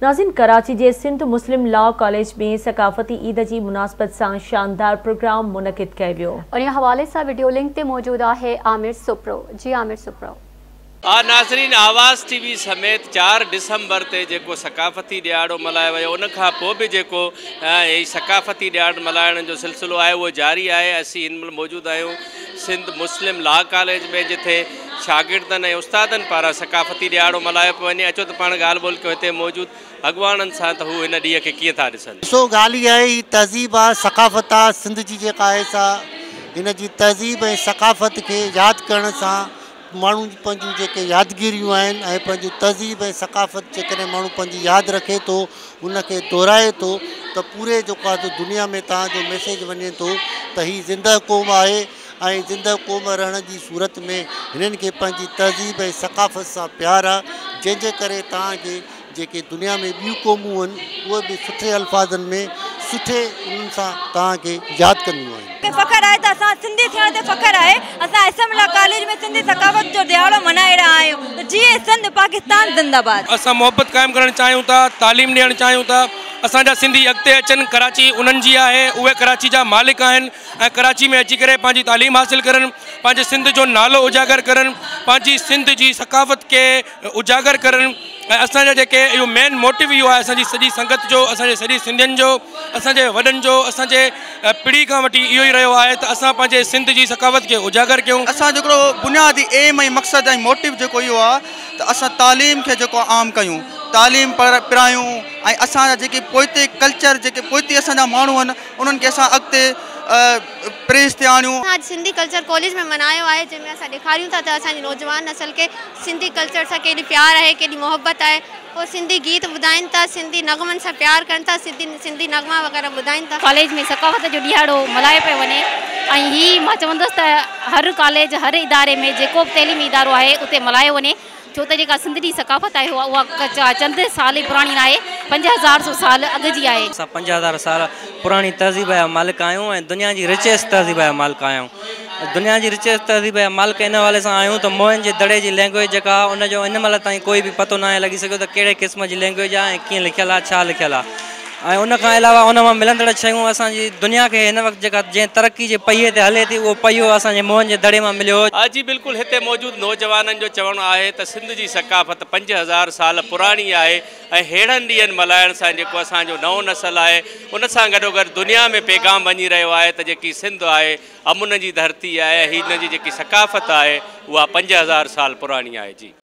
नाज़रीन, कराची के सिंध मुस्लिम law college में सकाफती ईद की मुनासबत से शानदार प्रोग्राम मुनक़िद किया वियो। और यह हवाले से वीडियो लिंक ते मौजूद है आमिर सुप्रो। जी आमिर सुप्रो। नाज़रीन, आवाज़ टीवी समेत 4 डिसंबर ते जेको सकाफ़ती ॾियारो मल्हायो वियो, उन खां पोइ बि जेको सकाफ़ती ॾियारो मल्हाइण जो सिलसिलो आहे उहो जारी आहे। असीं हिन महिल मौजूदु आहियूं सिंध मुस्लिम लॉ कॉलेज में, जिथे शागिर्दनि ऐं उस्तादनि पारां सकाफ़ती ॾियारो मल्हायो पियो वञे। अचो त पाण ॻाल्हि ॿोल कयो हिते मौजूदु अॻवाननि सां, त हू हिन ॾींहं खे कीअं था ॾिसनि। सो ॻाल्हि इहा आहे, ही तहज़ीब आहे, सकाफ़त आहे सिंध जी जेका आहे सा हिन जी तहज़ीब ऐं सकाफ़त खे यादि करण सां माण्हू पंहिंजूं जेके यादगिरियूं आहिनि ऐं पंहिंजूं तहज़ीब ऐं सकाफ़त जेकॾहिं माण्हू पंहिंजी यादि रखे थो, उनखे दोहिराए थो, त पूरे जेको आहे दुनिया में तव्हांजो मैसेज वञे थो त हीअ ज़िंदह क़ौम आहे ऐं ज़िंदह क़ौम रहण जी सूरत में हिननि खे पंहिंजी तहज़ीब ऐं सकाफ़त सां प्यार आहे, जंहिंजे करे तव्हांखे जेके दुनिया में ॿियूं क़ौमूं आहिनि उहे बि सुठे अल्फाज़नि में सुठे उन्हनि सां तव्हांखे यादि कंदियूं आहिनि। फ़ख्रु आहे त असां सिंधी थियण ते फ़ख्रु आहे। असां एसएम लॉ कॉलेज में सिंधी सकाफ़त जो ॾियारो मल्हाए रहिया आहियूं। त जीअं सिंध पाकिस्तान ज़िंदाबाद। असां मोहब्बत क़ाइमु करणु चाहियूं था, तालीम ॾियणु चाहियूं था, असांजा सिंधी अॻिते अचनि। कराची उन्हनि जी आहे, उहे कराची जा मालिक आहिनि ऐं कराची में अची करे पंहिंजी तालीम हासिलु करनि, पंहिंजे सिंध जो नालो उजागर करनि, पंहिंजी सिंध जी सकाफ़त खे उजागर करनि। ऐं असांजा जेके इहो मेन मोटिव इहो आहे असांजी सॼी संगत जो, असांजे सॼी सिंधियुनि जो, असांजे वॾनि जो, असांजे पीढ़ी खां वठी इहो ई रहियो आहे त असां पंहिंजे सिंध जी सकाफ़त खे उजागर कयूं। असां जेको बुनियादी एम ऐं मक़सदु ऐं मोटिव जेको इहो आहे त असां तालीम खे जेको आम कयूं, तालीम पिरायूं ऐं असांजा जेके पोइते कल्चर, जेके पोइते असांजा माण्हू आहिनि उन्हनि खे असां अॻिते प्रेस ते आणियूं। आज सिंधी कल्चर कॉलेज में मनायो है, जंहिंमें असां ॾेखारियूं था त असांजी नौजवान नस्ल के सिंधी कल्चर सां केॾी प्यार आहे, केॾी मोहब्बत आहे। वो सिंधी गीत ॿुधाइनि था, सिंधी नगमनि सां प्यार कनि था, सिंधी नगमा वग़ैरह ॿुधाइनि था। कॉलेज में सकाफ़त जो ॾियारो मल्हायो पियो वञे ऐं हीअ मां चवंदसि त हर कॉलेज, हर इदारे में जेको बि तइलीमी इदारो आहे उते मल्हायो वञे, छो त जेका सिंध जी सकाफ़त आहे उहा चंद साल ई पुराणी न आहे, 5000 साल अॻु जी आहे। असां 5000 साल पुराणी तहज़ीब जा मालिक आहियूं ऐं दुनिया जी रिचेस्ट तहज़ीब जा मालिक आहियूं। दुनिया जी रिचेस्ट तहज़ीब जा मालिक इन हवाले सां आहियूं त मोहन जे दड़े जी लैंग्वेज जेका उनजो इन महिल ताईं कोई बि पतो न आहे लॻी सघियो त कहिड़े क़िस्म जी लैंग्वेज आहे ऐं कीअं लिखियलु आहे, छा लिखियलु आहे। ऐं उनखां अलावा उन मां मिलंदड़ शयूं असांजी दुनिया खे हिन वक़्तु जेका जंहिं तरक़ी जे पहिए ते हले थी, उहो पहियो असांजे मोहन जे दड़े मां मिलियो। जी बिल्कुलु, हिते मौजूदु नौजवाननि जो चवणु आहे त सिंध जी सकाफ़त 5000 साल पुराणी आहे ऐं अहिड़नि ॾींहंनि मल्हाइण सां जेको असांजो नओं नस्ल आहे उन सां गॾोगॾु दुनिया में पैगाम वञी रहियो आहे त जेकी सिंध आहे अमुन जी धरती आहे, हिन जी जेकी सकाफ़त आहे उहा 5000 साल पुराणी आहे। जी।